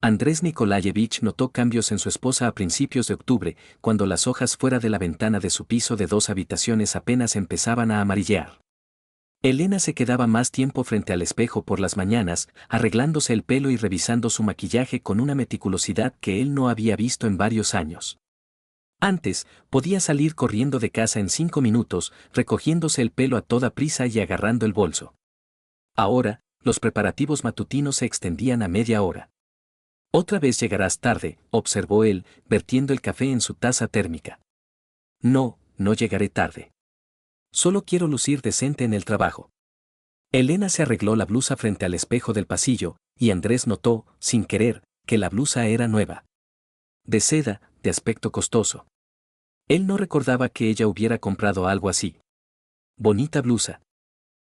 Andrés Nikolayevich notó cambios en su esposa a principios de octubre, cuando las hojas fuera de la ventana de su piso de 2 habitaciones apenas empezaban a amarillear. Elena se quedaba más tiempo frente al espejo por las mañanas, arreglándose el pelo y revisando su maquillaje con una meticulosidad que él no había visto en varios años. Antes, podía salir corriendo de casa en 5 minutos, recogiéndose el pelo a toda prisa y agarrando el bolso. Ahora, los preparativos matutinos se extendían a media hora. Otra vez llegarás tarde, observó él, vertiendo el café en su taza térmica. No, no llegaré tarde. Solo quiero lucir decente en el trabajo. Elena se arregló la blusa frente al espejo del pasillo, y Andrés notó, sin querer, que la blusa era nueva. De seda, de aspecto costoso. Él no recordaba que ella hubiera comprado algo así. Bonita blusa.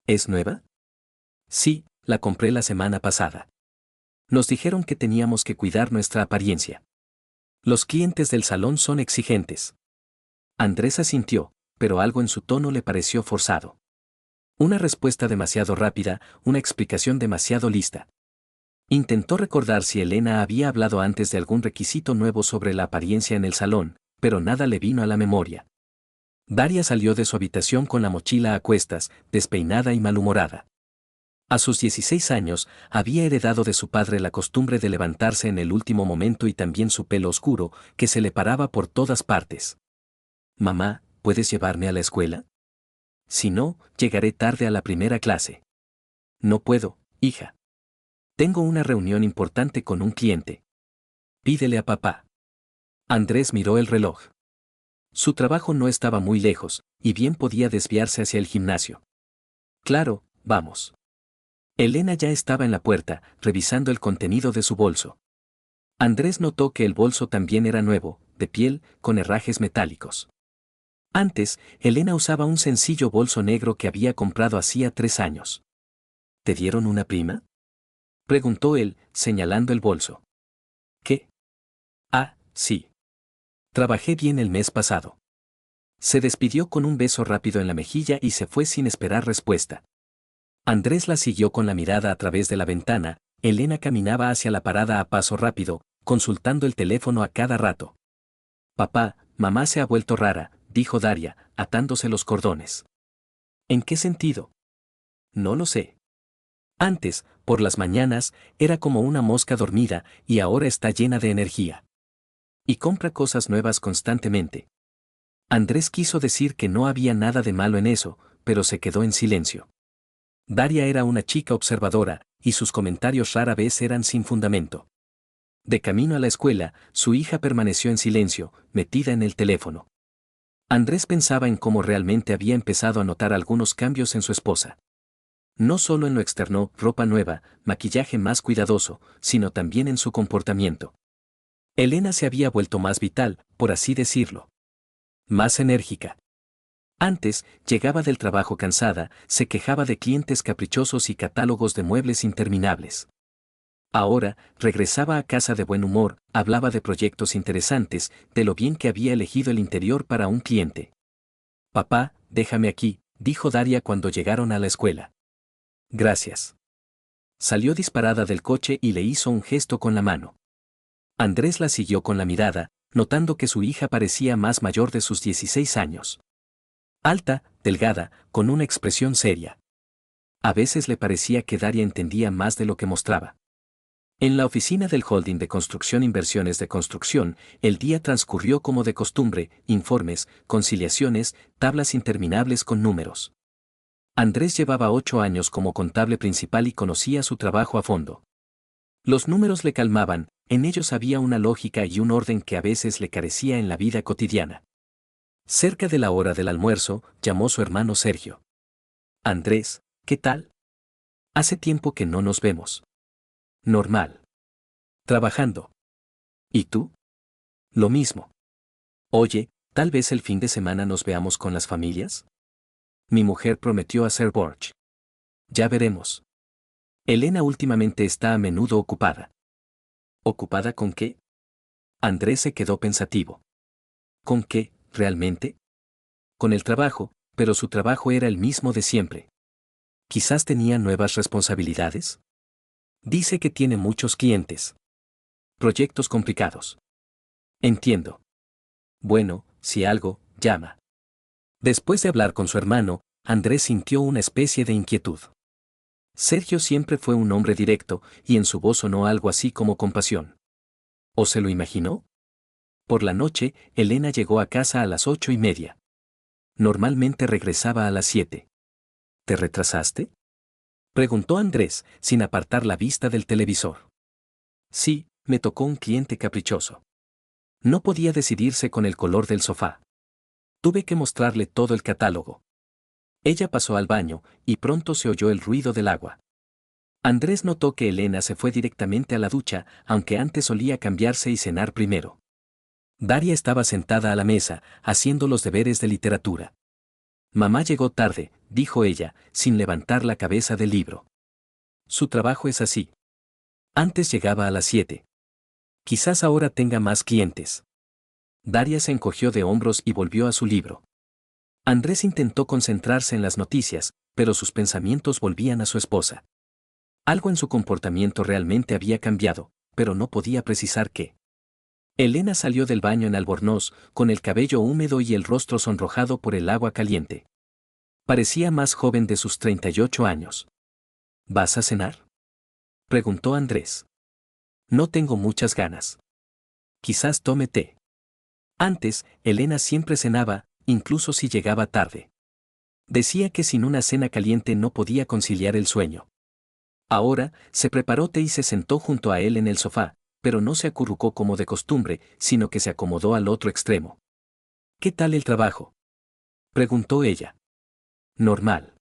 ¿Es nueva? Sí, la compré la semana pasada. Nos dijeron que teníamos que cuidar nuestra apariencia. Los clientes del salón son exigentes. Andrés asintió, pero algo en su tono le pareció forzado. Una respuesta demasiado rápida, una explicación demasiado lista. Intentó recordar si Elena había hablado antes de algún requisito nuevo sobre la apariencia en el salón, pero nada le vino a la memoria. Daria salió de su habitación con la mochila a cuestas, despeinada y malhumorada. A sus 16 años, había heredado de su padre la costumbre de levantarse en el último momento y también su pelo oscuro, que se le paraba por todas partes. Mamá, ¿puedes llevarme a la escuela? Si no, llegaré tarde a la primera clase. No puedo, hija. Tengo una reunión importante con un cliente. Pídele a papá. Andrés miró el reloj. Su trabajo no estaba muy lejos, y bien podía desviarse hacia el gimnasio. Claro, vamos. Elena ya estaba en la puerta, revisando el contenido de su bolso. Andrés notó que el bolso también era nuevo, de piel, con herrajes metálicos. Antes, Elena usaba un sencillo bolso negro que había comprado hacía 3 años. ¿Te dieron una prima? Preguntó él, señalando el bolso. ¿Qué? Ah, sí. Trabajé bien el mes pasado. Se despidió con un beso rápido en la mejilla y se fue sin esperar respuesta. Andrés la siguió con la mirada a través de la ventana. Elena caminaba hacia la parada a paso rápido, consultando el teléfono a cada rato. Papá, mamá se ha vuelto rara, dijo Daria, atándose los cordones. ¿En qué sentido? No lo sé. Antes, por las mañanas, era como una mosca dormida y ahora está llena de energía. Y compra cosas nuevas constantemente. Andrés quiso decir que no había nada de malo en eso, pero se quedó en silencio. Daria era una chica observadora, y sus comentarios rara vez eran sin fundamento. De camino a la escuela, su hija permaneció en silencio, metida en el teléfono. Andrés pensaba en cómo realmente había empezado a notar algunos cambios en su esposa. No solo en lo externo, ropa nueva, maquillaje más cuidadoso, sino también en su comportamiento. Elena se había vuelto más vital, por así decirlo. Más enérgica. Antes, llegaba del trabajo cansada, se quejaba de clientes caprichosos y catálogos de muebles interminables. Ahora, regresaba a casa de buen humor, hablaba de proyectos interesantes, de lo bien que había elegido el interior para un cliente. Papá, déjame aquí, dijo Daria cuando llegaron a la escuela. Gracias. Salió disparada del coche y le hizo un gesto con la mano. Andrés la siguió con la mirada, notando que su hija parecía más mayor de sus 16 años. Alta, delgada, con una expresión seria. A veces le parecía que Daria entendía más de lo que mostraba. En la oficina del holding de construcción Inversiones de Construcción, el día transcurrió como de costumbre, informes, conciliaciones, tablas interminables con números. Andrés llevaba 8 años como contable principal y conocía su trabajo a fondo. Los números le calmaban, en ellos había una lógica y un orden que a veces le carecía en la vida cotidiana. Cerca de la hora del almuerzo, llamó su hermano Sergio. Andrés, ¿qué tal? Hace tiempo que no nos vemos. Normal. Trabajando. ¿Y tú? Lo mismo. Oye, tal vez el fin de semana nos veamos con las familias. Mi mujer prometió hacer borsch. Ya veremos. Elena últimamente está a menudo ocupada. ¿Ocupada con qué? Andrés se quedó pensativo. ¿Con qué, realmente? Con el trabajo, pero su trabajo era el mismo de siempre. Quizás tenía nuevas responsabilidades. Dice que tiene muchos clientes. proyectos complicados. Entiendo. Bueno, si algo, llama. Después de hablar con su hermano, Andrés sintió una especie de inquietud. Sergio siempre fue un hombre directo, y en su voz sonó algo así como compasión. ¿O se lo imaginó? Por la noche, Elena llegó a casa a las 8:30. Normalmente regresaba a las 7. ¿Te retrasaste?, preguntó Andrés, sin apartar la vista del televisor. Sí, me tocó un cliente caprichoso. No podía decidirse con el color del sofá. Tuve que mostrarle todo el catálogo. Ella pasó al baño, y pronto se oyó el ruido del agua. Andrés notó que Elena se fue directamente a la ducha, aunque antes solía cambiarse y cenar primero. Daria estaba sentada a la mesa, haciendo los deberes de literatura. Mamá llegó tarde, dijo ella, sin levantar la cabeza del libro. Su trabajo es así. Antes llegaba a las 7. Quizás ahora tenga más clientes. Daria se encogió de hombros y volvió a su libro. Andrés intentó concentrarse en las noticias, pero sus pensamientos volvían a su esposa. Algo en su comportamiento realmente había cambiado, pero no podía precisar qué. Elena salió del baño en albornoz, con el cabello húmedo y el rostro sonrojado por el agua caliente. Parecía más joven de sus 38 años. ¿Vas a cenar?, preguntó Andrés. No tengo muchas ganas. Quizás tome té. Antes, Elena siempre cenaba, incluso si llegaba tarde. Decía que sin una cena caliente no podía conciliar el sueño. Ahora, se preparó té y se sentó junto a él en el sofá, pero no se acurrucó como de costumbre, sino que se acomodó al otro extremo. ¿Qué tal el trabajo?, preguntó ella. Normal.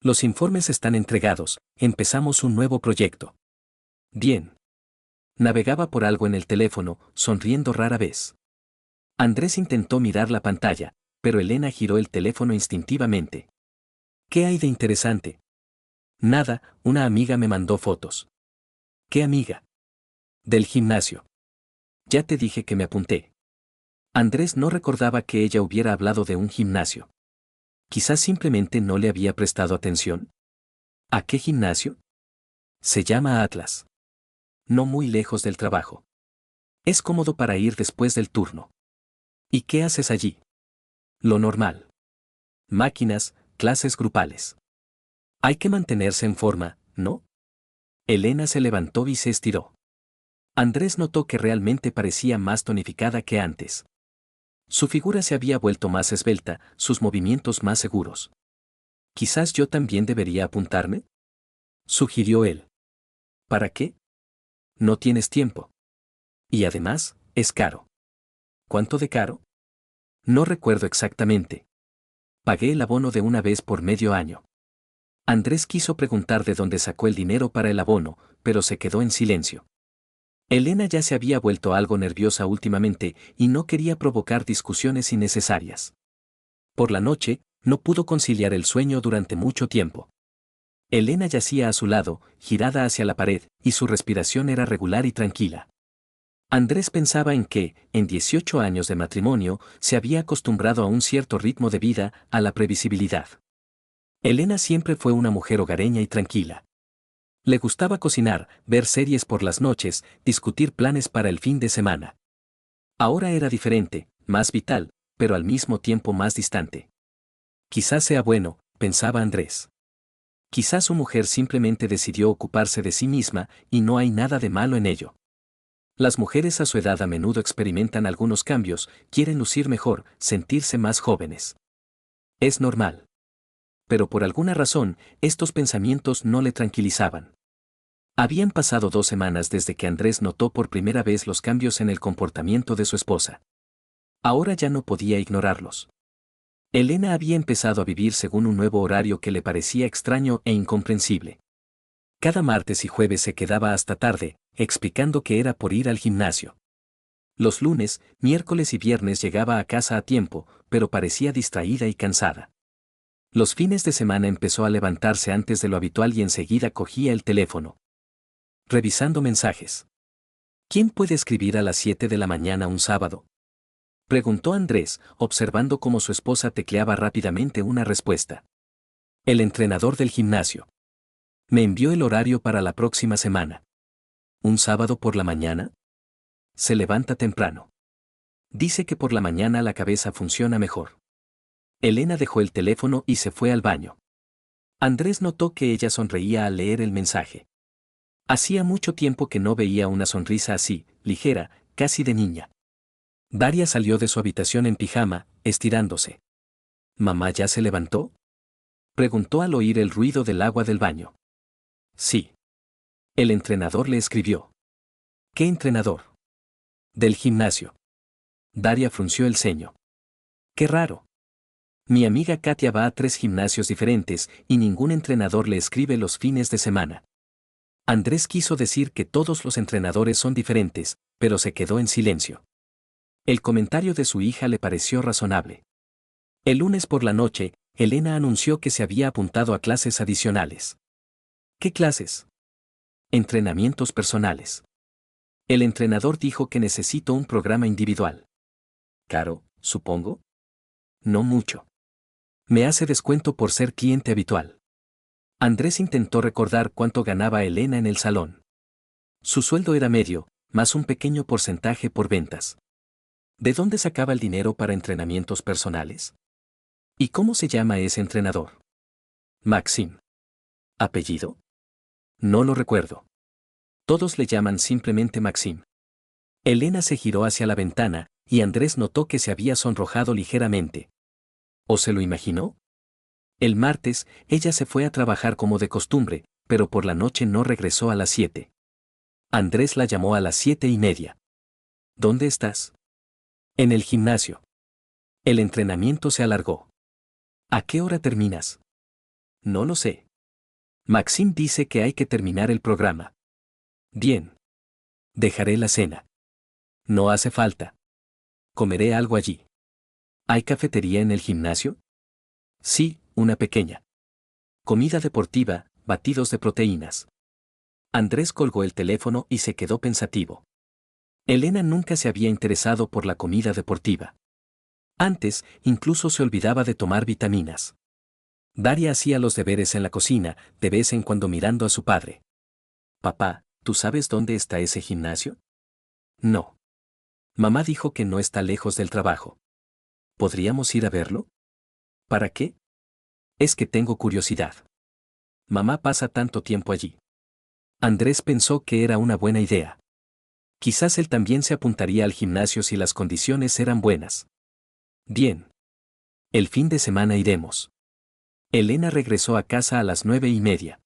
Los informes están entregados, empezamos un nuevo proyecto. Bien. Navegaba por algo en el teléfono, sonriendo rara vez. Andrés intentó mirar la pantalla, pero Elena giró el teléfono instintivamente. ¿Qué hay de interesante? Nada, una amiga me mandó fotos. ¿Qué amiga? Del gimnasio. Ya te dije que me apunté. Andrés no recordaba que ella hubiera hablado de un gimnasio. Quizás simplemente no le había prestado atención. ¿A qué gimnasio? Se llama Atlas. No muy lejos del trabajo. Es cómodo para ir después del turno. ¿Y qué haces allí? Lo normal. Máquinas, clases grupales. Hay que mantenerse en forma, ¿no? Elena se levantó y se estiró. Andrés notó que realmente parecía más tonificada que antes. Su figura se había vuelto más esbelta, sus movimientos más seguros. Quizás yo también debería apuntarme, sugirió él. ¿Para qué? No tienes tiempo. Y además, es caro. ¿Cuánto de caro? No recuerdo exactamente. Pagué el abono de una vez por medio año. Andrés quiso preguntar de dónde sacó el dinero para el abono, pero se quedó en silencio. Elena ya se había vuelto algo nerviosa últimamente y no quería provocar discusiones innecesarias. Por la noche, no pudo conciliar el sueño durante mucho tiempo. Elena yacía a su lado, girada hacia la pared, y su respiración era regular y tranquila. Andrés pensaba en que, en 18 años de matrimonio, se había acostumbrado a un cierto ritmo de vida, a la previsibilidad. Elena siempre fue una mujer hogareña y tranquila. Le gustaba cocinar, ver series por las noches, discutir planes para el fin de semana. Ahora era diferente, más vital, pero al mismo tiempo más distante. Quizás sea bueno, pensaba Andrés. Quizás su mujer simplemente decidió ocuparse de sí misma, y no hay nada de malo en ello. Las mujeres a su edad a menudo experimentan algunos cambios, quieren lucir mejor, sentirse más jóvenes. Es normal. Pero por alguna razón, estos pensamientos no le tranquilizaban. Habían pasado 2 semanas desde que Andrés notó por primera vez los cambios en el comportamiento de su esposa. Ahora ya no podía ignorarlos. Elena había empezado a vivir según un nuevo horario que le parecía extraño e incomprensible. Cada martes y jueves se quedaba hasta tarde, explicando que era por ir al gimnasio. Los lunes, miércoles y viernes llegaba a casa a tiempo, pero parecía distraída y cansada. Los fines de semana empezó a levantarse antes de lo habitual y enseguida cogía el teléfono. Revisando mensajes. ¿Quién puede escribir a las 7 de la mañana un sábado?, preguntó Andrés, observando cómo su esposa tecleaba rápidamente una respuesta. El entrenador del gimnasio. Me envió el horario para la próxima semana. ¿Un sábado por la mañana? Se levanta temprano. Dice que por la mañana la cabeza funciona mejor. Elena dejó el teléfono y se fue al baño. Andrés notó que ella sonreía al leer el mensaje. Hacía mucho tiempo que no veía una sonrisa así, ligera, casi de niña. Daria salió de su habitación en pijama, estirándose. ¿Mamá ya se levantó?, preguntó al oír el ruido del agua del baño. Sí. El entrenador le escribió. ¿Qué entrenador? Del gimnasio. Daria frunció el ceño. Qué raro. Mi amiga Katia va a 3 gimnasios diferentes y ningún entrenador le escribe los fines de semana. Andrés quiso decir que todos los entrenadores son diferentes, pero se quedó en silencio. El comentario de su hija le pareció razonable. El lunes por la noche, Elena anunció que se había apuntado a clases adicionales. ¿Qué clases? Entrenamientos personales. El entrenador dijo que necesito un programa individual. Caro, supongo. No mucho. Me hace descuento por ser cliente habitual. Andrés intentó recordar cuánto ganaba Elena en el salón. Su sueldo era medio, más un pequeño porcentaje por ventas. ¿De dónde sacaba el dinero para entrenamientos personales? ¿Y cómo se llama ese entrenador? Maxim. ¿Apellido? No lo recuerdo. Todos le llaman simplemente Maxim. Elena se giró hacia la ventana, y Andrés notó que se había sonrojado ligeramente. ¿O se lo imaginó? El martes, ella se fue a trabajar como de costumbre, pero por la noche no regresó a las 7. Andrés la llamó a las 7:30. ¿Dónde estás? En el gimnasio. El entrenamiento se alargó. ¿A qué hora terminas? No lo sé. Maxim dice que hay que terminar el programa. Bien. Dejaré la cena. No hace falta. Comeré algo allí. ¿Hay cafetería en el gimnasio? Sí, una pequeña. Comida deportiva, batidos de proteínas. Andrés colgó el teléfono y se quedó pensativo. Elena nunca se había interesado por la comida deportiva. Antes, incluso se olvidaba de tomar vitaminas. Daria hacía los deberes en la cocina, de vez en cuando mirando a su padre. Papá, ¿tú sabes dónde está ese gimnasio? No. Mamá dijo que no está lejos del trabajo. ¿Podríamos ir a verlo? ¿Para qué? Es que tengo curiosidad. Mamá pasa tanto tiempo allí. Andrés pensó que era una buena idea. Quizás él también se apuntaría al gimnasio si las condiciones eran buenas. Bien. El fin de semana iremos. Elena regresó a casa a las 9:30.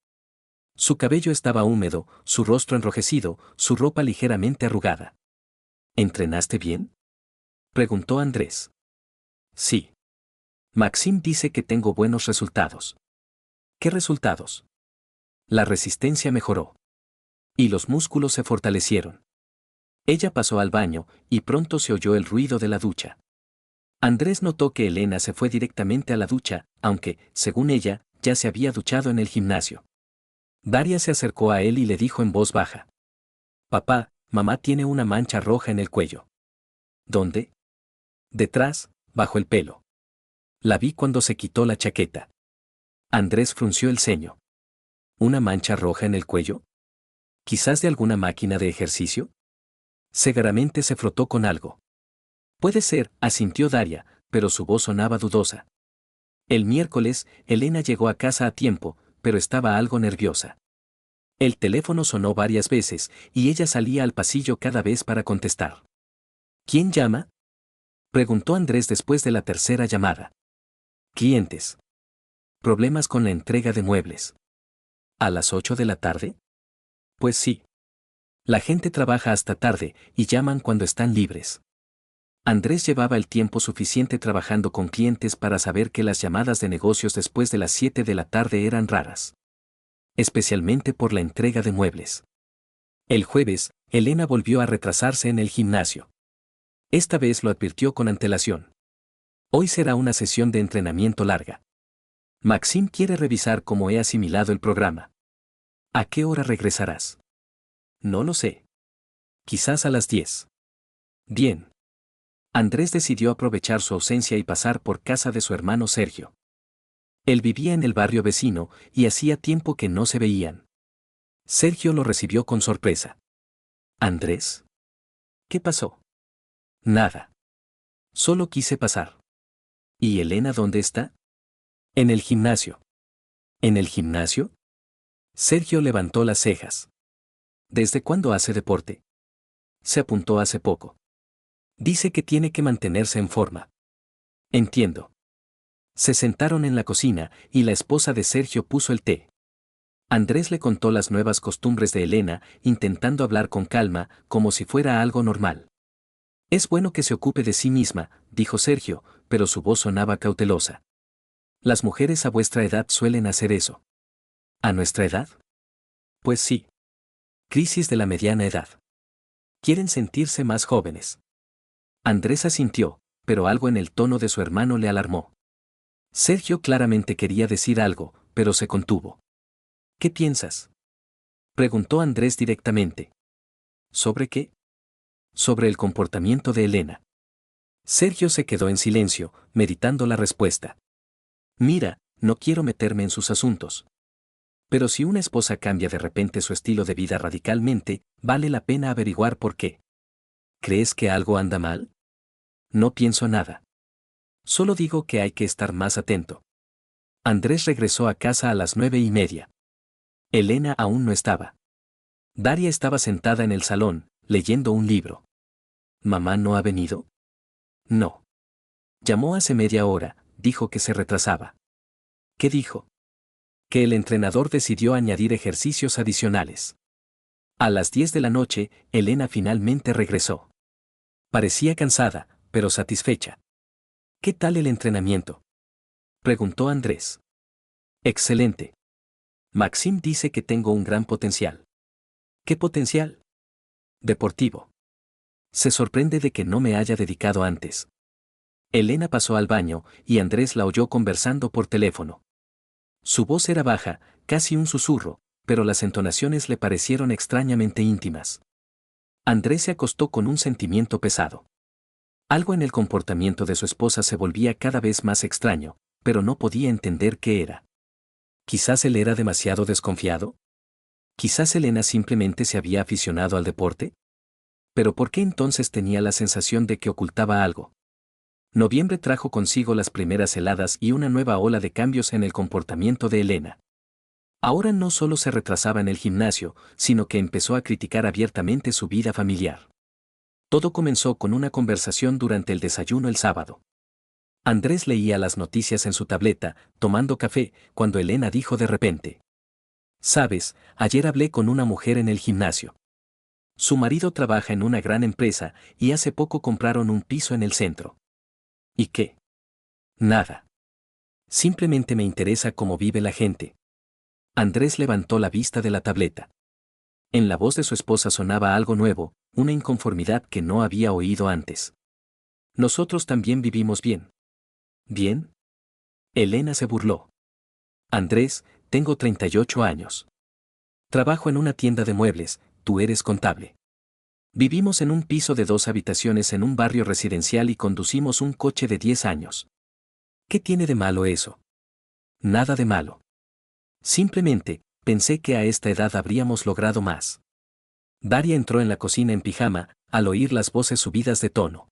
Su cabello estaba húmedo, su rostro enrojecido, su ropa ligeramente arrugada. ¿Entrenaste bien?, preguntó Andrés. Sí. Maxim dice que tengo buenos resultados. ¿Qué resultados? La resistencia mejoró. Y los músculos se fortalecieron. Ella pasó al baño, y pronto se oyó el ruido de la ducha. Andrés notó que Elena se fue directamente a la ducha, aunque, según ella, ya se había duchado en el gimnasio. Daria se acercó a él y le dijo en voz baja. Papá, mamá tiene una mancha roja en el cuello. ¿Dónde? Detrás, bajo el pelo. La vi cuando se quitó la chaqueta. Andrés frunció el ceño. ¿Una mancha roja en el cuello? ¿Quizás de alguna máquina de ejercicio? Seguramente se frotó con algo. Puede ser, asintió Daria, pero su voz sonaba dudosa. El miércoles, Elena llegó a casa a tiempo, pero estaba algo nerviosa. El teléfono sonó varias veces, y ella salía al pasillo cada vez para contestar. ¿Quién llama?, preguntó Andrés después de la tercera llamada. Clientes. Problemas con la entrega de muebles. ¿A las 8 de la tarde? Pues sí. La gente trabaja hasta tarde, y llaman cuando están libres. Andrés llevaba el tiempo suficiente trabajando con clientes para saber que las llamadas de negocios después de las 7 de la tarde eran raras. Especialmente por la entrega de muebles. El jueves, Elena volvió a retrasarse en el gimnasio. Esta vez lo advirtió con antelación. Hoy será una sesión de entrenamiento larga. Maxim quiere revisar cómo he asimilado el programa. ¿A qué hora regresarás? No lo sé. Quizás a las 10. Bien. Andrés decidió aprovechar su ausencia y pasar por casa de su hermano Sergio. Él vivía en el barrio vecino y hacía tiempo que no se veían. Sergio lo recibió con sorpresa. ¿Andrés? ¿Qué pasó? Nada. Solo quise pasar. ¿Y Elena dónde está? En el gimnasio. ¿En el gimnasio? Sergio levantó las cejas. ¿Desde cuándo hace deporte? Se apuntó hace poco. Dice que tiene que mantenerse en forma. Entiendo. Se sentaron en la cocina y la esposa de Sergio puso el té. Andrés le contó las nuevas costumbres de Elena, intentando hablar con calma, como si fuera algo normal. Es bueno que se ocupe de sí misma, dijo Sergio, pero su voz sonaba cautelosa. Las mujeres a vuestra edad suelen hacer eso. ¿A nuestra edad? Pues sí. Crisis de la mediana edad. Quieren sentirse más jóvenes. Andrés asintió, pero algo en el tono de su hermano le alarmó. Sergio claramente quería decir algo, pero se contuvo. ¿Qué piensas? Preguntó Andrés directamente. ¿Sobre qué? Sobre el comportamiento de Elena. Sergio se quedó en silencio, meditando la respuesta. Mira, no quiero meterme en sus asuntos. Pero si una esposa cambia de repente su estilo de vida radicalmente, vale la pena averiguar por qué. ¿Crees que algo anda mal? No pienso nada. Solo digo que hay que estar más atento. Andrés regresó a casa a las 9:30. Elena aún no estaba. Daria estaba sentada en el salón, leyendo un libro. ¿Mamá no ha venido? No. Llamó hace media hora, dijo que se retrasaba. ¿Qué dijo? Que el entrenador decidió añadir ejercicios adicionales. A las 10 de la noche, Elena finalmente regresó. Parecía cansada, pero satisfecha. ¿Qué tal el entrenamiento? Preguntó Andrés. Excelente. Maxim dice que tengo un gran potencial. ¿Qué potencial? Deportivo. Se sorprende de que no me haya dedicado antes. Elena pasó al baño y Andrés la oyó conversando por teléfono. Su voz era baja, casi un susurro, pero las entonaciones le parecieron extrañamente íntimas. Andrés se acostó con un sentimiento pesado. Algo en el comportamiento de su esposa se volvía cada vez más extraño, pero no podía entender qué era. Quizás él era demasiado desconfiado. Quizás Elena simplemente se había aficionado al deporte. Pero ¿por qué entonces tenía la sensación de que ocultaba algo? Noviembre trajo consigo las primeras heladas y una nueva ola de cambios en el comportamiento de Elena. Ahora no solo se retrasaba en el gimnasio, sino que empezó a criticar abiertamente su vida familiar. Todo comenzó con una conversación durante el desayuno el sábado. Andrés leía las noticias en su tableta, tomando café, cuando Elena dijo de repente: «Sabes, ayer hablé con una mujer en el gimnasio. Su marido trabaja en una gran empresa y hace poco compraron un piso en el centro». ¿Y qué? Nada. Simplemente me interesa cómo vive la gente. Andrés levantó la vista de la tableta. En la voz de su esposa sonaba algo nuevo, una inconformidad que no había oído antes. Nosotros también vivimos bien. ¿Bien? Elena se burló. Andrés, tengo 38 años. Trabajo en una tienda de muebles, tú eres contable. Vivimos en un piso de 2 habitaciones en un barrio residencial y conducimos un coche de 10 años. ¿Qué tiene de malo eso? Nada de malo. Simplemente, pensé que a esta edad habríamos logrado más. Daria entró en la cocina en pijama, al oír las voces subidas de tono.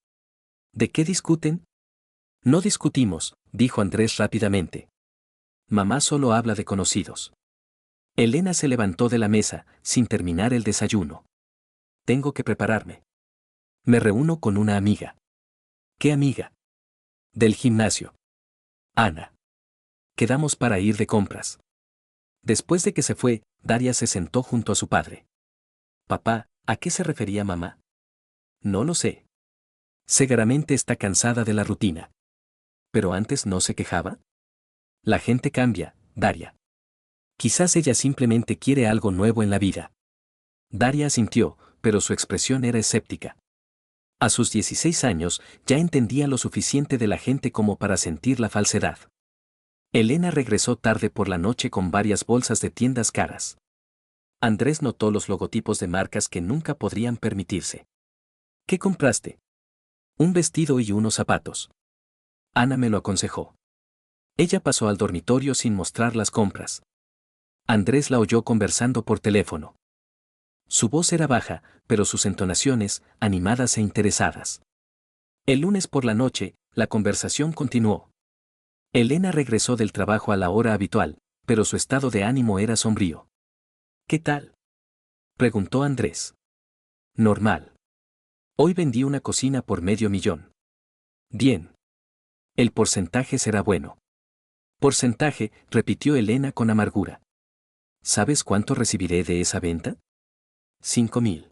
¿De qué discuten? No discutimos, dijo Andrés rápidamente. Mamá solo habla de conocidos. Elena se levantó de la mesa, sin terminar el desayuno. Tengo que prepararme. Me reúno con una amiga. ¿Qué amiga? Del gimnasio. Ana. Quedamos para ir de compras. Después de que se fue, Daria se sentó junto a su padre. Papá, ¿a qué se refería mamá? No lo sé. Seguramente está cansada de la rutina. ¿Pero antes no se quejaba? La gente cambia, Daria. Quizás ella simplemente quiere algo nuevo en la vida. Daria asintió, pero su expresión era escéptica. A sus 16 años, ya entendía lo suficiente de la gente como para sentir la falsedad. Elena regresó tarde por la noche con varias bolsas de tiendas caras. Andrés notó los logotipos de marcas que nunca podrían permitirse. ¿Qué compraste? Un vestido y unos zapatos. Ana me lo aconsejó. Ella pasó al dormitorio sin mostrar las compras. Andrés la oyó conversando por teléfono. Su voz era baja, pero sus entonaciones, animadas e interesadas. El lunes por la noche, la conversación continuó. Elena regresó del trabajo a la hora habitual, pero su estado de ánimo era sombrío. ¿Qué tal?, preguntó Andrés. Normal. Hoy vendí una cocina por $500,000. Bien. El porcentaje será bueno. Porcentaje, repitió Elena con amargura. ¿Sabes cuánto recibiré de esa venta? 5,000.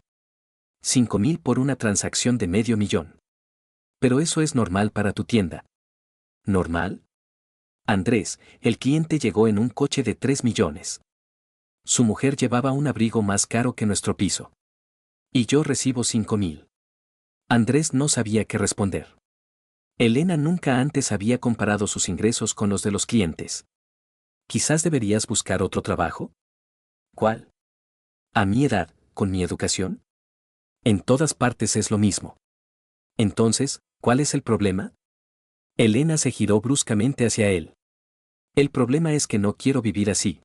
5,000 por una transacción de $500,000. Pero eso es normal para tu tienda. ¿Normal? Andrés, el cliente llegó en un coche de 3 millones. Su mujer llevaba un abrigo más caro que nuestro piso. Y yo recibo 5,000. Andrés no sabía qué responder. Elena nunca antes había comparado sus ingresos con los de los clientes. ¿Quizás deberías buscar otro trabajo? ¿Cuál? A mi edad, con mi educación. En todas partes es lo mismo. Entonces, ¿cuál es el problema? Elena se giró bruscamente hacia él. El problema es que no quiero vivir así.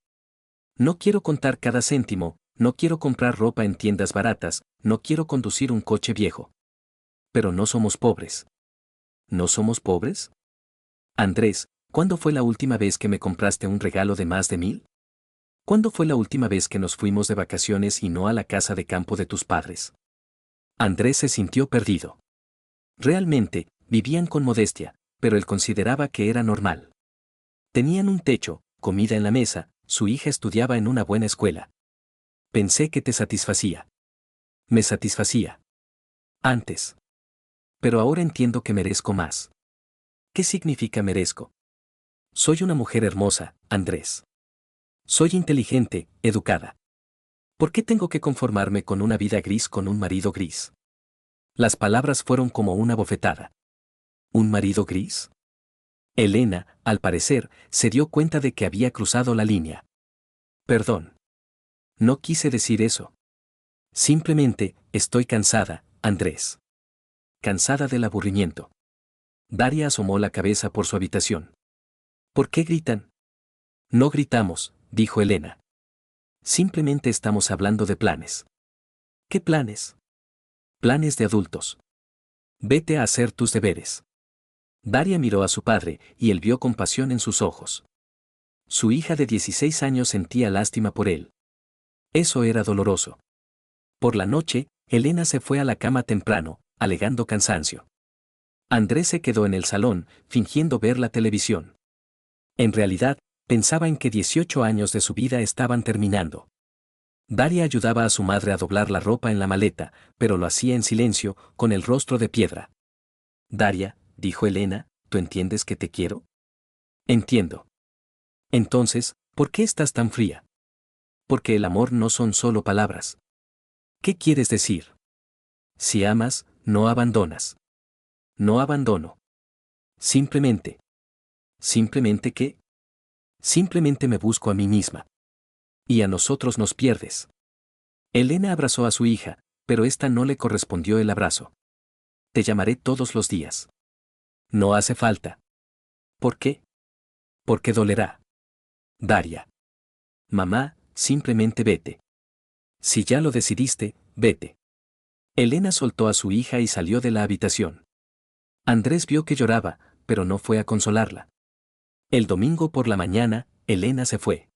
No quiero contar cada céntimo, no quiero comprar ropa en tiendas baratas, no quiero conducir un coche viejo. Pero no somos pobres. ¿No somos pobres? Andrés, ¿cuándo fue la última vez que me compraste un regalo de más de 1,000? ¿Cuándo fue la última vez que nos fuimos de vacaciones y no a la casa de campo de tus padres? Andrés se sintió perdido. Realmente, vivían con modestia, pero él consideraba que era normal. Tenían un techo, comida en la mesa, su hija estudiaba en una buena escuela. Pensé que te satisfacía. Me satisfacía. Antes. Pero ahora entiendo que merezco más. ¿Qué significa merezco? Soy una mujer hermosa, Andrés. Soy inteligente, educada. ¿Por qué tengo que conformarme con una vida gris con un marido gris? Las palabras fueron como una bofetada. ¿Un marido gris? Elena, al parecer, se dio cuenta de que había cruzado la línea. Perdón. No quise decir eso. Simplemente, estoy cansada, Andrés. Cansada del aburrimiento. Daria asomó la cabeza por su habitación. ¿Por qué gritan? No gritamos, dijo Elena. Simplemente estamos hablando de planes. ¿Qué planes? Planes de adultos. Vete a hacer tus deberes. Daria miró a su padre, y él vio compasión en sus ojos. Su hija de 16 años sentía lástima por él. Eso era doloroso. Por la noche, Elena se fue a la cama temprano, alegando cansancio. Andrés se quedó en el salón, fingiendo ver la televisión. En realidad, pensaba en que 18 años de su vida estaban terminando. Daria ayudaba a su madre a doblar la ropa en la maleta, pero lo hacía en silencio, con el rostro de piedra. Daria, dijo Elena, ¿tú entiendes que te quiero? Entiendo. Entonces, ¿por qué estás tan fría? Porque el amor no son solo palabras. ¿Qué quieres decir? Si amas, no abandonas. No abandono. Simplemente. ¿Simplemente qué? Simplemente me busco a mí misma. Y a nosotros nos pierdes. Elena abrazó a su hija, pero ésta no le correspondió el abrazo. Te llamaré todos los días. No hace falta. ¿Por qué? Porque dolerá. Daria. Mamá, simplemente vete. Si ya lo decidiste, vete. Elena soltó a su hija y salió de la habitación. Andrés vio que lloraba, pero no fue a consolarla. El domingo por la mañana, Elena se fue.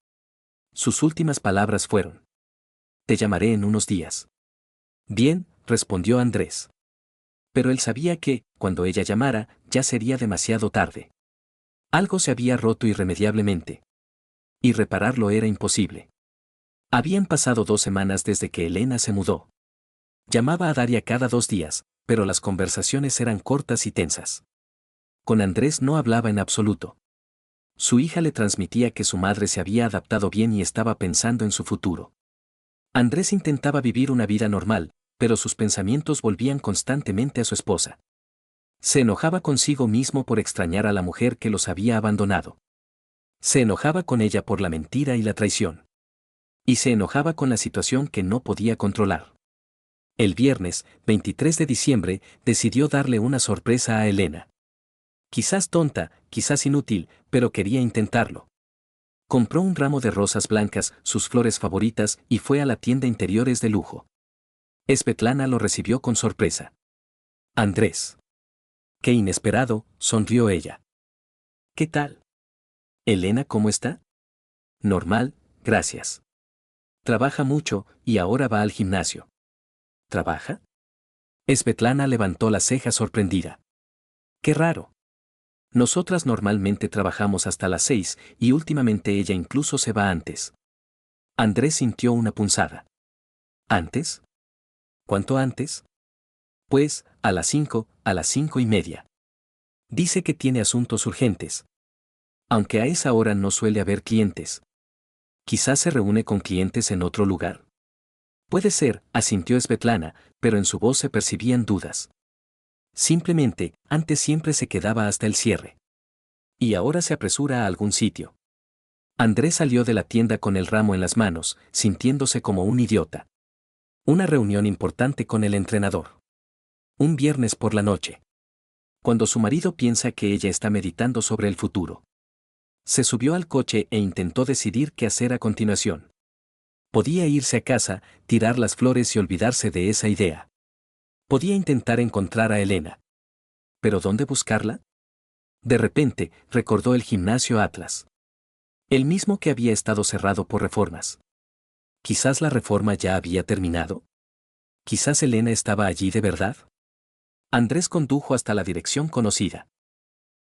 Sus últimas palabras fueron: te llamaré en unos días. Bien, respondió Andrés. Pero él sabía que, cuando ella llamara, ya sería demasiado tarde. Algo se había roto irremediablemente. Y repararlo era imposible. Habían pasado 2 semanas desde que Elena se mudó. Llamaba a Daria cada 2 días, pero las conversaciones eran cortas y tensas. Con Andrés no hablaba en absoluto. Su hija le transmitía que su madre se había adaptado bien y estaba pensando en su futuro. Andrés intentaba vivir una vida normal, pero sus pensamientos volvían constantemente a su esposa. Se enojaba consigo mismo por extrañar a la mujer que los había abandonado. Se enojaba con ella por la mentira y la traición. Y se enojaba con la situación que no podía controlar. El viernes, 23 de diciembre, decidió darle una sorpresa a Elena. Quizás tonta, quizás inútil, pero quería intentarlo. Compró un ramo de rosas blancas, sus flores favoritas, y fue a la tienda interiores de lujo. Svetlana lo recibió con sorpresa. Andrés. Qué inesperado, sonrió ella. ¿Qué tal? Elena, ¿cómo está? Normal, gracias. Trabaja mucho y ahora va al gimnasio. ¿Trabaja? Svetlana levantó la ceja sorprendida. Qué raro. Nosotras normalmente trabajamos hasta las 6 y últimamente ella incluso se va antes. Andrés sintió una punzada. ¿Antes? ¿Cuánto antes? Pues, a las 5, a las 5:30. Dice que tiene asuntos urgentes. Aunque a esa hora no suele haber clientes. Quizás se reúne con clientes en otro lugar. Puede ser, asintió Svetlana, pero en su voz se percibían dudas. Simplemente, antes siempre se quedaba hasta el cierre. Y ahora se apresura a algún sitio. Andrés salió de la tienda con el ramo en las manos, sintiéndose como un idiota. Una reunión importante con el entrenador. Un viernes por la noche. Cuando su marido piensa que ella está meditando sobre el futuro. Se subió al coche e intentó decidir qué hacer a continuación. Podía irse a casa, tirar las flores y olvidarse de esa idea. Podía intentar encontrar a Elena. ¿Pero dónde buscarla? De repente, recordó el gimnasio Atlas. El mismo que había estado cerrado por reformas. Quizás la reforma ya había terminado. Quizás Elena estaba allí de verdad. Andrés condujo hasta la dirección conocida.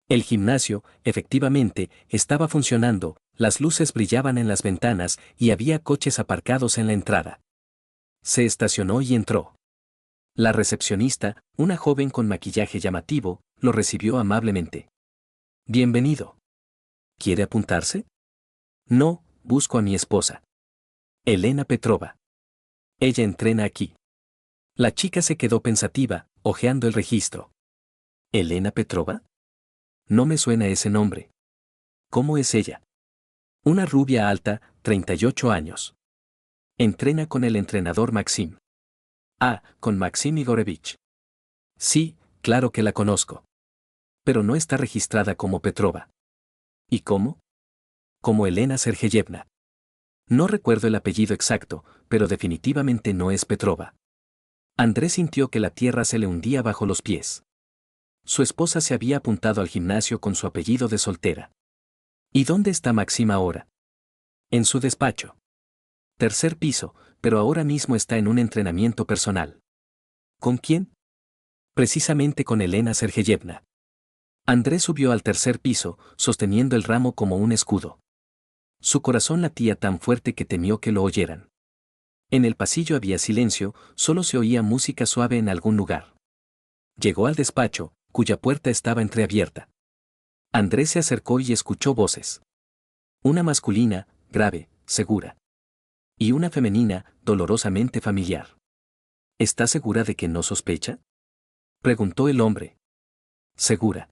El gimnasio, efectivamente, estaba funcionando, las luces brillaban en las ventanas y había coches aparcados en la entrada. Se estacionó y entró. La recepcionista, una joven con maquillaje llamativo, lo recibió amablemente. Bienvenido. ¿Quiere apuntarse? No, busco a mi esposa. Elena Petrova. Ella entrena aquí. La chica se quedó pensativa, hojeando el registro. ¿Elena Petrova? No me suena ese nombre. ¿Cómo es ella? Una rubia alta, 38 años. Entrena con el entrenador Maxim. Ah, con Maxim Igorevich. Sí, claro que la conozco. Pero no está registrada como Petrova. ¿Y cómo? Como Elena Sergeyevna. No recuerdo el apellido exacto, pero definitivamente no es Petrova. Andrés sintió que la tierra se le hundía bajo los pies. Su esposa se había apuntado al gimnasio con su apellido de soltera. ¿Y dónde está Maxim ahora? En su despacho. Tercer piso, pero ahora mismo está en un entrenamiento personal. ¿Con quién? Precisamente con Elena Sergeyevna. Andrés subió al tercer piso, sosteniendo el ramo como un escudo. Su corazón latía tan fuerte que temió que lo oyeran. En el pasillo había silencio, solo se oía música suave en algún lugar. Llegó al despacho, cuya puerta estaba entreabierta. Andrés se acercó y escuchó voces. Una masculina, grave, segura. Y una femenina, dolorosamente familiar. ¿Está segura de que no sospecha? Preguntó el hombre. Segura.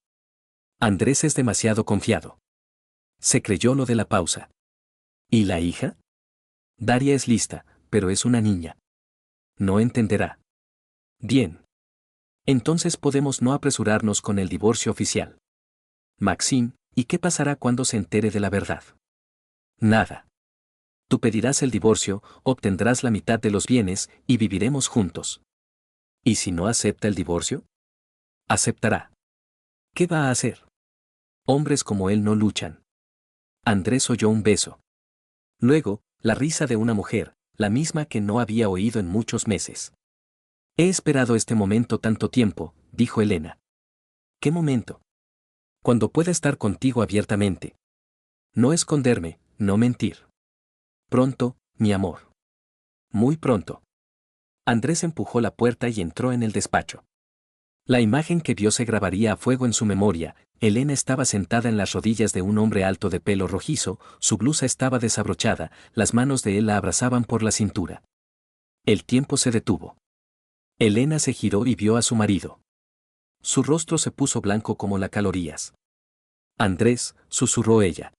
Andrés es demasiado confiado. Se creyó lo de la pausa. ¿Y la hija? Daria es lista, pero es una niña. No entenderá. Bien. Entonces podemos no apresurarnos con el divorcio oficial. Maxim, ¿y qué pasará cuando se entere de la verdad? Nada. Tú pedirás el divorcio, obtendrás la mitad de los bienes y viviremos juntos. ¿Y si no acepta el divorcio? Aceptará. ¿Qué va a hacer? Hombres como él no luchan. Andrés oyó un beso. Luego, la risa de una mujer, la misma que no había oído en muchos meses. He esperado este momento tanto tiempo, dijo Elena. ¿Qué momento? Cuando pueda estar contigo abiertamente. No esconderme, no mentir. Pronto, mi amor. Muy pronto. Andrés empujó la puerta y entró en el despacho. La imagen que vio se grabaría a fuego en su memoria. Elena estaba sentada en las rodillas de un hombre alto de pelo rojizo, su blusa estaba desabrochada, las manos de él la abrazaban por la cintura. El tiempo se detuvo. Elena se giró y vio a su marido. Su rostro se puso blanco como las calorías. Andrés, susurró ella.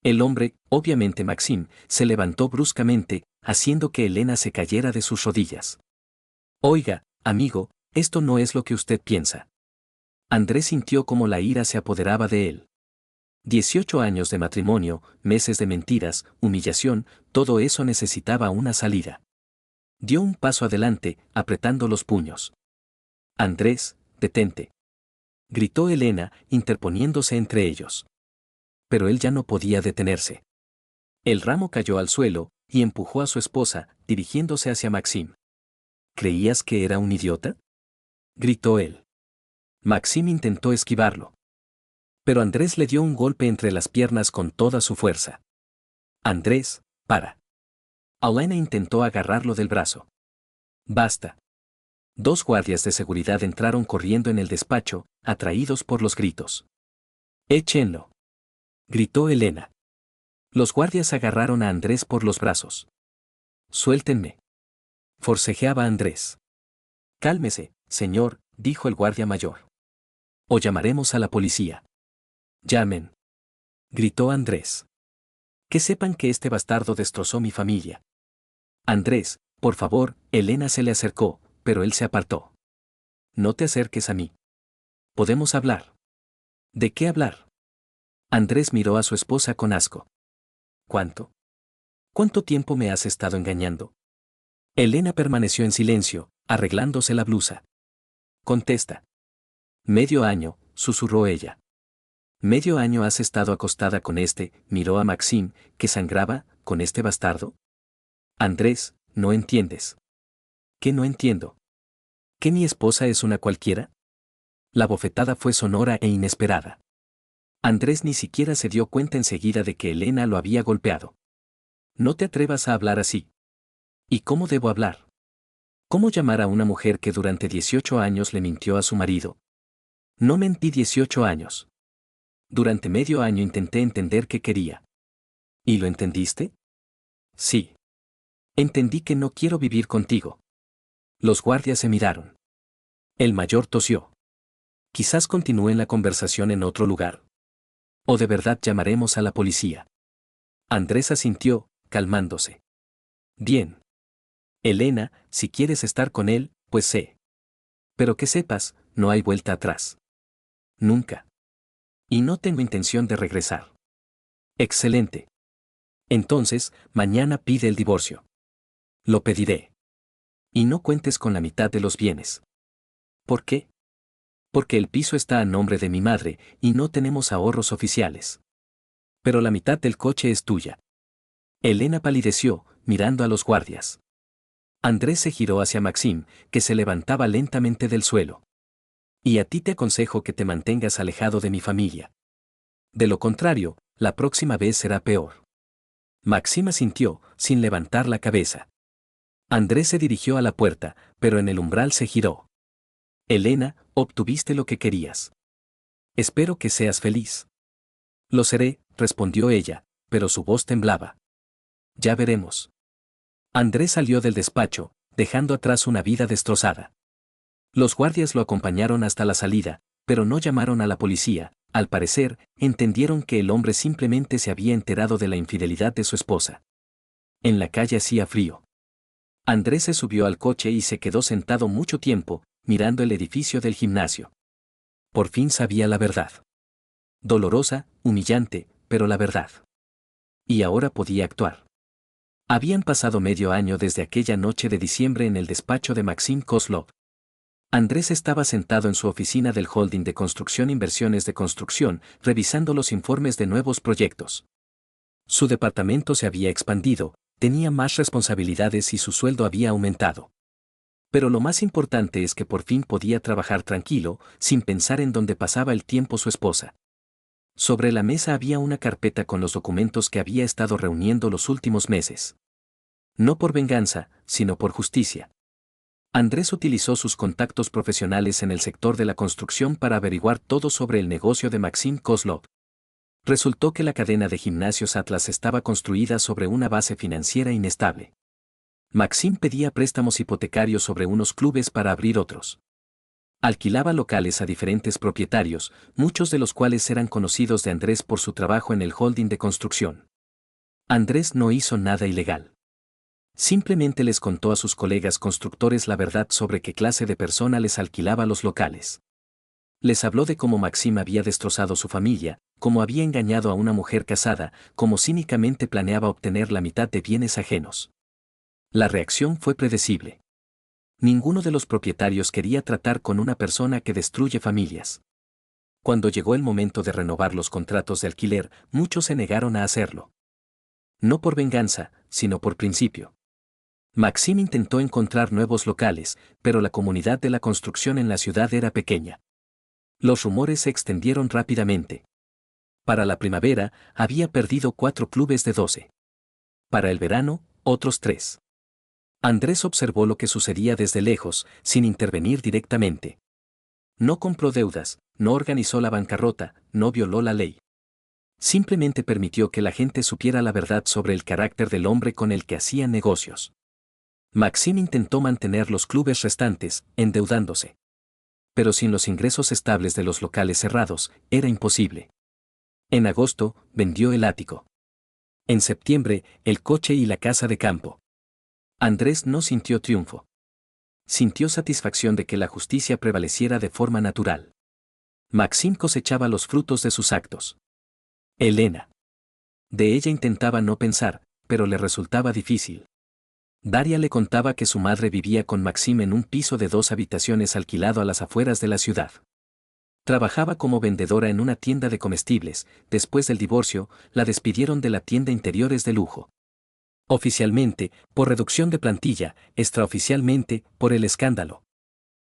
El hombre, obviamente Maxim, se levantó bruscamente, haciendo que Elena se cayera de sus rodillas. Oiga, amigo, esto no es lo que usted piensa. Andrés sintió como la ira se apoderaba de él. 18 años de matrimonio, meses de mentiras, humillación, todo eso necesitaba una salida. Dio un paso adelante, apretando los puños. Andrés, detente. Gritó Elena, interponiéndose entre ellos. Pero él ya no podía detenerse. El ramo cayó al suelo, y empujó a su esposa, dirigiéndose hacia Maxim. ¿Creías que era un idiota?, gritó él. Maxim intentó esquivarlo. Pero Andrés le dio un golpe entre las piernas con toda su fuerza. Andrés, para. Elena intentó agarrarlo del brazo. Basta. Dos guardias de seguridad entraron corriendo en el despacho, atraídos por los gritos. Échenlo, gritó Elena. Los guardias agarraron a Andrés por los brazos. Suéltenme, forcejeaba Andrés. Cálmese, señor, dijo el guardia mayor. O llamaremos a la policía. Llamen, gritó Andrés. Que sepan que este bastardo destrozó mi familia. Andrés, por favor, Elena se le acercó, pero él se apartó. No te acerques a mí. Podemos hablar. ¿De qué hablar? Andrés miró a su esposa con asco. ¿Cuánto? ¿Cuánto tiempo me has estado engañando? Elena permaneció en silencio, arreglándose la blusa. Contesta. Medio año, susurró ella. ¿Medio año has estado acostada con este? Miró a Maxim, que sangraba, con este bastardo. Andrés, no entiendes. ¿Qué no entiendo? ¿Que mi esposa es una cualquiera? La bofetada fue sonora e inesperada. Andrés ni siquiera se dio cuenta enseguida de que Elena lo había golpeado. No te atrevas a hablar así. ¿Y cómo debo hablar? ¿Cómo llamar a una mujer que durante 18 años le mintió a su marido? No mentí 18 años. Durante medio año intenté entender qué quería. ¿Y lo entendiste? Sí. Entendí que no quiero vivir contigo. Los guardias se miraron. El mayor tosió. Quizás continúen la conversación en otro lugar. ¿O de verdad llamaremos a la policía? Andrés asintió, calmándose. Bien. Elena, si quieres estar con él, pues sé. Pero que sepas, no hay vuelta atrás. Nunca. Y no tengo intención de regresar. Excelente. Entonces, mañana pide el divorcio. Lo pediré. Y no cuentes con la mitad de los bienes. ¿Por qué? Porque el piso está a nombre de mi madre, y no tenemos ahorros oficiales. Pero la mitad del coche es tuya. Elena palideció, mirando a los guardias. Andrés se giró hacia Maxim, que se levantaba lentamente del suelo. Y a ti te aconsejo que te mantengas alejado de mi familia. De lo contrario, la próxima vez será peor. Maxim asintió, sin levantar la cabeza. Andrés se dirigió a la puerta, pero en el umbral se giró. Elena, obtuviste lo que querías. Espero que seas feliz. Lo seré, respondió ella, pero su voz temblaba. Ya veremos. Andrés salió del despacho, dejando atrás una vida destrozada. Los guardias lo acompañaron hasta la salida, pero no llamaron a la policía. Al parecer, entendieron que el hombre simplemente se había enterado de la infidelidad de su esposa. En la calle hacía frío. Andrés se subió al coche y se quedó sentado mucho tiempo, mirando el edificio del gimnasio. Por fin sabía la verdad. Dolorosa, humillante, pero la verdad. Y ahora podía actuar. Habían pasado medio año desde aquella noche de diciembre en el despacho de Maxim Kozlov. Andrés estaba sentado en su oficina del holding de construcción Inversiones de Construcción, revisando los informes de nuevos proyectos. Su departamento se había expandido, tenía más responsabilidades y su sueldo había aumentado. Pero lo más importante es que por fin podía trabajar tranquilo, sin pensar en dónde pasaba el tiempo su esposa. Sobre la mesa había una carpeta con los documentos que había estado reuniendo los últimos meses. No por venganza, sino por justicia. Andrés utilizó sus contactos profesionales en el sector de la construcción para averiguar todo sobre el negocio de Maxim Kozlov. Resultó que la cadena de gimnasios Atlas estaba construida sobre una base financiera inestable. Maxim pedía préstamos hipotecarios sobre unos clubes para abrir otros. Alquilaba locales a diferentes propietarios, muchos de los cuales eran conocidos de Andrés por su trabajo en el holding de construcción. Andrés no hizo nada ilegal. Simplemente les contó a sus colegas constructores la verdad sobre qué clase de persona les alquilaba los locales. Les habló de cómo Maxim había destrozado su familia, cómo había engañado a una mujer casada, cómo cínicamente planeaba obtener la mitad de bienes ajenos. La reacción fue predecible. Ninguno de los propietarios quería tratar con una persona que destruye familias. Cuando llegó el momento de renovar los contratos de alquiler, muchos se negaron a hacerlo. No por venganza, sino por principio. Maxim intentó encontrar nuevos locales, pero la comunidad de la construcción en la ciudad era pequeña. Los rumores se extendieron rápidamente. Para la primavera, había perdido 4 clubes de 12. Para el verano, otros 3. Andrés observó lo que sucedía desde lejos, sin intervenir directamente. No compró deudas, no organizó la bancarrota, no violó la ley. Simplemente permitió que la gente supiera la verdad sobre el carácter del hombre con el que hacían negocios. Maxim intentó mantener los clubes restantes, endeudándose. Pero sin los ingresos estables de los locales cerrados, era imposible. En agosto, vendió el ático. En septiembre, el coche y la casa de campo. Andrés no sintió triunfo. Sintió satisfacción de que la justicia prevaleciera de forma natural. Maxim cosechaba los frutos de sus actos. Elena. De ella intentaba no pensar, pero le resultaba difícil. Daria le contaba que su madre vivía con Maxim en un piso de 2 habitaciones alquilado a las afueras de la ciudad. Trabajaba como vendedora en una tienda de comestibles. Después del divorcio, la despidieron de la tienda interiores de lujo. Oficialmente, por reducción de plantilla, extraoficialmente, por el escándalo.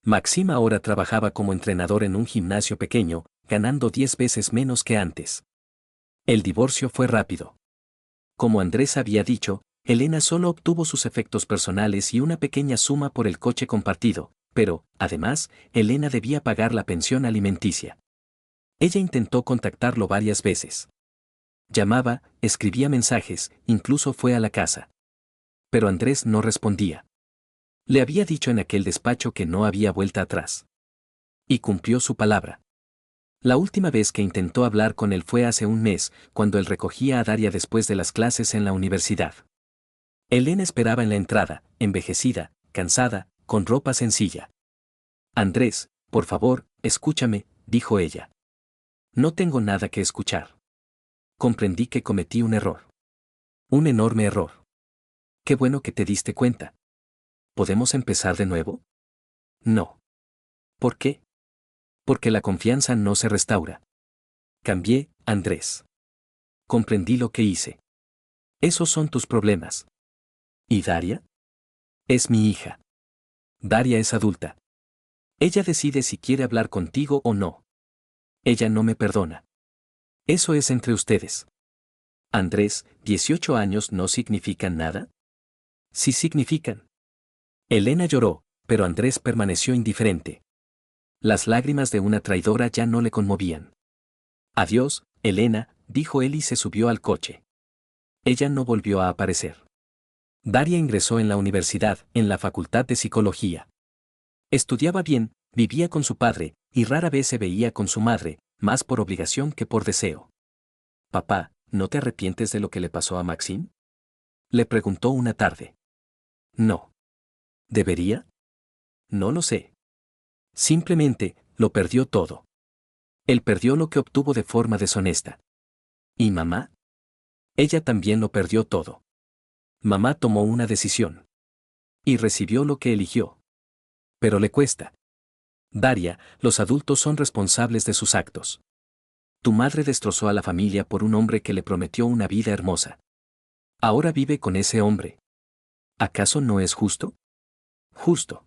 Maxim ahora trabajaba como entrenador en un gimnasio pequeño, ganando 10 veces menos que antes. El divorcio fue rápido. Como Andrés había dicho, Elena solo obtuvo sus efectos personales y una pequeña suma por el coche compartido, pero, además, Elena debía pagar la pensión alimenticia. Ella intentó contactarlo varias veces. Llamaba, escribía mensajes, incluso fue a la casa. Pero Andrés no respondía. Le había dicho en aquel despacho que no había vuelta atrás. Y cumplió su palabra. La última vez que intentó hablar con él fue hace un mes, cuando él recogía a Daria después de las clases en la universidad. Elena esperaba en la entrada, envejecida, cansada, con ropa sencilla. Andrés, por favor, escúchame, dijo ella. No tengo nada que escuchar. Comprendí que cometí un error. Un enorme error. Qué bueno que te diste cuenta. ¿Podemos empezar de nuevo? No. ¿Por qué? Porque la confianza no se restaura. Cambié, Andrés. Comprendí lo que hice. Esos son tus problemas. ¿Y Daria? Es mi hija. Daria es adulta. Ella decide si quiere hablar contigo o no. Ella no me perdona. Eso es entre ustedes. Andrés, 18 años no significan nada. Sí significan. Elena lloró, pero Andrés permaneció indiferente. Las lágrimas de una traidora ya no le conmovían. Adiós, Elena, dijo él y se subió al coche. Ella no volvió a aparecer. Daria ingresó en la universidad, en la facultad de psicología. Estudiaba bien, vivía con su padre, y rara vez se veía con su madre, más por obligación que por deseo. Papá, ¿no te arrepientes de lo que le pasó a Maxim? Le preguntó una tarde. No. ¿Debería? No lo sé. Simplemente, lo perdió todo. Él perdió lo que obtuvo de forma deshonesta. ¿Y mamá? Ella también lo perdió todo. Mamá tomó una decisión. Y recibió lo que eligió. Pero le cuesta. Daria, los adultos son responsables de sus actos. Tu madre destrozó a la familia por un hombre que le prometió una vida hermosa. Ahora vive con ese hombre. ¿Acaso no es justo? Justo.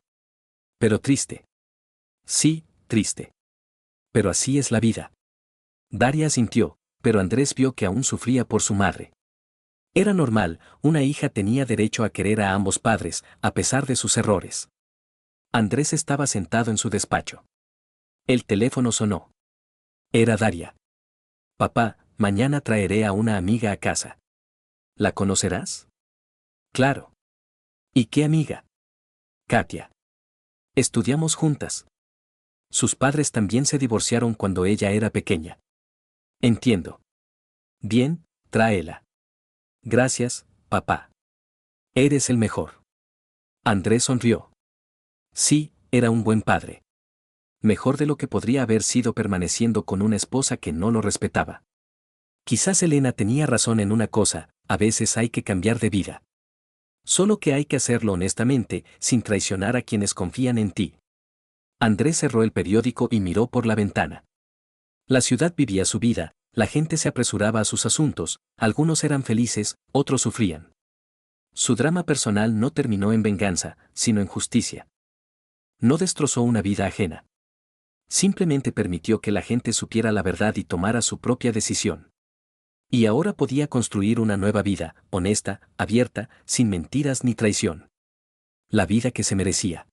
Pero triste. Sí, triste. Pero así es la vida. Daria sintió, pero Andrés vio que aún sufría por su madre. Era normal, una hija tenía derecho a querer a ambos padres, a pesar de sus errores. Andrés estaba sentado en su despacho. El teléfono sonó. Era Daria. Papá, mañana traeré a una amiga a casa. ¿La conocerás? Claro. ¿Y qué amiga? Katia. Estudiamos juntas. Sus padres también se divorciaron cuando ella era pequeña. Entiendo. Bien, tráela. Gracias, papá. Eres el mejor. Andrés sonrió. Sí, era un buen padre. Mejor de lo que podría haber sido permaneciendo con una esposa que no lo respetaba. Quizás Elena tenía razón en una cosa, a veces hay que cambiar de vida. Solo que hay que hacerlo honestamente, sin traicionar a quienes confían en ti. Andrés cerró el periódico y miró por la ventana. La ciudad vivía su vida, la gente se apresuraba a sus asuntos, algunos eran felices, otros sufrían. Su drama personal no terminó en venganza, sino en justicia. No destrozó una vida ajena. Simplemente permitió que la gente supiera la verdad y tomara su propia decisión. Y ahora podía construir una nueva vida, honesta, abierta, sin mentiras ni traición. La vida que se merecía.